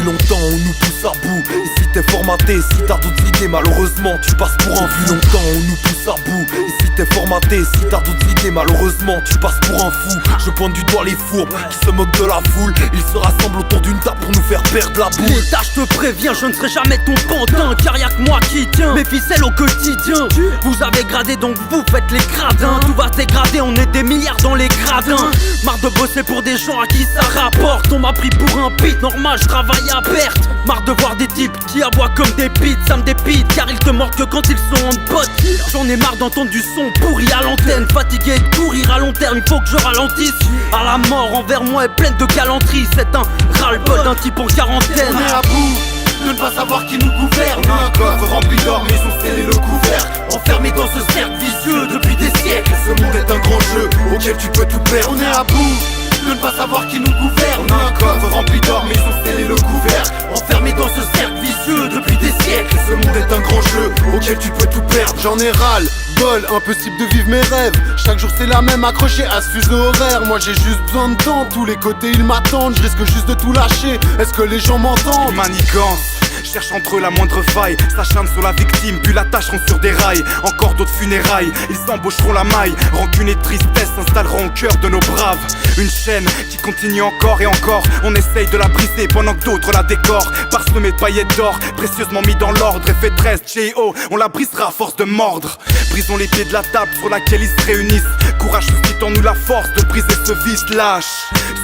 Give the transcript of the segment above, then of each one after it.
Depuis longtemps on nous pousse à bout. Ici t'es formaté, si t'as d'autres idées malheureusement tu passes pour un fou. Depuis longtemps on nous pousse à bout. Ici t'es formaté, si t'as d'autres idées malheureusement tu passes pour un fou. Je pointe du doigt les fourbes qui se moquent de la foule. Ils se rassemblent autour d'une table pour nous faire perdre la boule. L'État, je te préviens, je ne serai jamais ton pantin, car y'a que moi qui tiens mes ficelles au quotidien. Vous avez gradé donc vous faites les gradins. Tout va se dégrader, on est des milliards dans les gradins. Marre de bosser pour des gens à qui ça rapporte. On m'a pris pour un pit, normal je travaille à perte. Marre de voir des types qui aboient comme des pites. Ça me dépite car ils te mordent que quand ils sont en pote. J'en ai marre d'entendre du son pourri à l'antenne. Fatigué de courir à long terme, il faut que je ralentisse. À la mort envers moi est pleine de galanterie. C'est un ras-le-bol d'un type en quarantaine. On est à bout de ne pas savoir qui nous gouverne. Un coffre rempli d'or mais on scellé le couvert. Enfermé dans ce cercle vicieux depuis des siècles. Ce monde est un grand jeu auquel tu peux tout perdre. On est à bout de ne pas savoir qui nous gouverne. Un coffre rempli d'or mais on scellé le couvert. Enfermé dans ce cercle vicieux depuis des siècles. Ce monde est un grand jeu auquel tu peux tout perdre. J'en ai ras bol, impossible de vivre mes rêves. Chaque jour c'est la même, accroché à ce fuseau horaire. Moi j'ai juste besoin de temps, tous les côtés ils m'attendent. Je risque juste de tout lâcher, est-ce que les gens m'entendent? Manigance, cherche entre eux la moindre faille. S'acharnent sur la victime, puis l'attacheront sur des rails. Encore d'autres funérailles, ils embaucheront la maille. Rancune et tristesse s'installeront au cœur de nos braves. Une chaîne qui continue encore et encore. On essaye de la briser pendant que d'autres la décorent. Parsemée de paillettes d'or, précieusement mis dans l'ordre. Effet 13, J.O., on la brisera à force de mordre. Brisons les pieds de la table sur laquelle ils se réunissent. Courage suscite en nous la force de briser ce vice lâche.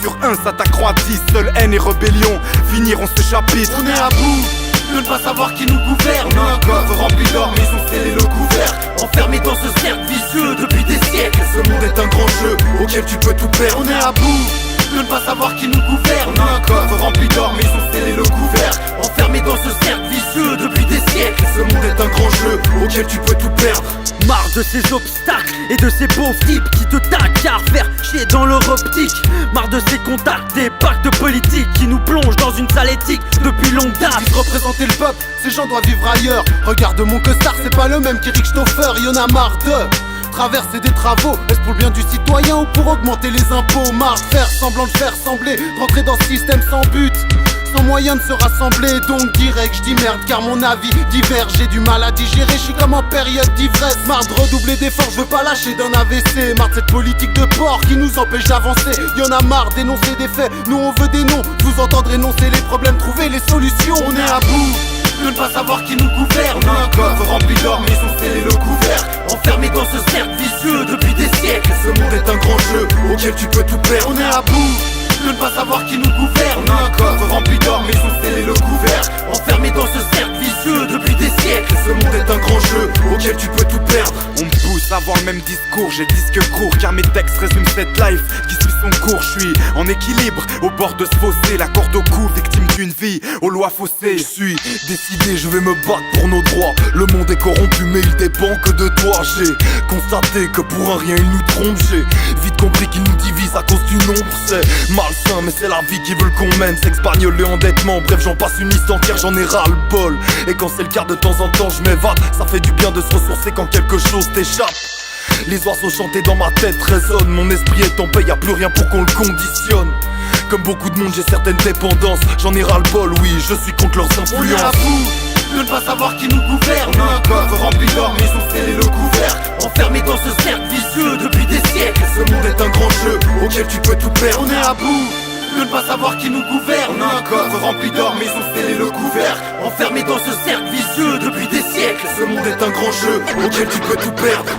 Sur un s'attaqueront à 10, seule haine et rébellion finiront ce chapitre. On est à bout de ne pas savoir qui nous gouverne. Un coffre rempli d'or mais on scellé le couvert. Enfermé dans ce cercle vicieux depuis des siècles. Ce monde est un grand jeu auquel tu peux tout perdre. On est à bout de ne pas savoir qui nous gouverne. Un coffre rempli d'or mais on scellé le couvert. Enfermé dans ce cercle vicieux depuis des siècles. Ce monde est un grand jeu auquel tu peux tout perdre. Marre de ces obstacles et de ces pauvres types qui te taquent à faire chier dans leur optique. Marre de ces contacts, des pactes politiques qui nous plongent dans une sale éthique depuis longue date. Ils représenter le peuple, ces gens doivent vivre ailleurs. Regarde mon costard, c'est pas le même qu'Eric Stoffer. Y'en a marre de traverser des travaux. Est-ce pour le bien du citoyen ou pour augmenter les impôts? Marre de faire semblant de faire sembler, de rentrer dans ce système sans but, sans moyen de se rassembler. Donc direct je dis merde car mon avis diverge. J'ai du mal à digérer, je suis comme en période d'ivresse. Marre de redoubler d'efforts, je veux pas lâcher d'un AVC. Marre de cette politique de porc qui nous empêche d'avancer. Y'en a marre d'énoncer des faits, nous on veut des noms. Vous entendre énoncer les problèmes, trouver les solutions. On est à bout de ne pas savoir qui nous gouverne. Un coffre rempli d'or mais on scellé le couvert. Enfermé dans ce cercle vicieux depuis des siècles. Ce monde est un grand jeu auquel tu peux tout perdre. On est à bout de ne pas savoir qui nous gouverne. Un coffre rempli d'or mais on scellé le couvert. Enfermé dans ce cercle vicieux depuis des siècles. Ce monde est un grand jeu auquel tu peux tout perdre. On me pousse à avoir le même discours, j'ai le disque court car mes textes résument cette life qui suit son cours. Je suis en équilibre, au bord de ce fossé, la corde au cou, victime d'une vie aux lois faussées. Je suis décidé, je vais me battre pour nos droits. Le monde est corrompu mais il dépend que de toi. J'ai constaté que pour un rien il nous trompe. J'ai vite compris qu'il nous divise à cause du nombre. C'est malsain mais c'est la vie qui veut qu'on mène. Sexe, bagnole et endettement, bref j'en passe une liste entière, j'en ai ras le bol. Et quand c'est le cas de temps en temps je m'évade. Ça fait du bien de se ressourcer quand quelque chose t'échappe. Les oiseaux chantés dans ma tête résonnent. Mon esprit est en paix, y'a plus rien pour qu'on le conditionne. Comme beaucoup de monde j'ai certaines dépendances. J'en ai ras le bol, oui, je suis contre leurs On est à influences. bout de ne pas savoir qui nous gouverne. Un coffre rempli d'or mais on scellé le couvert. Enfermé dans ce cercle vicieux depuis des siècles. Ce monde est un grand jeu auquel tu peux tout perdre. On est à bout de ne pas savoir qui nous gouverne. Un coffre rempli d'or mais on scellé le couvert. Enfermé dans ce cercle vicieux depuis des siècles. Ce monde est un grand jeu auquel tu peux tout perdre.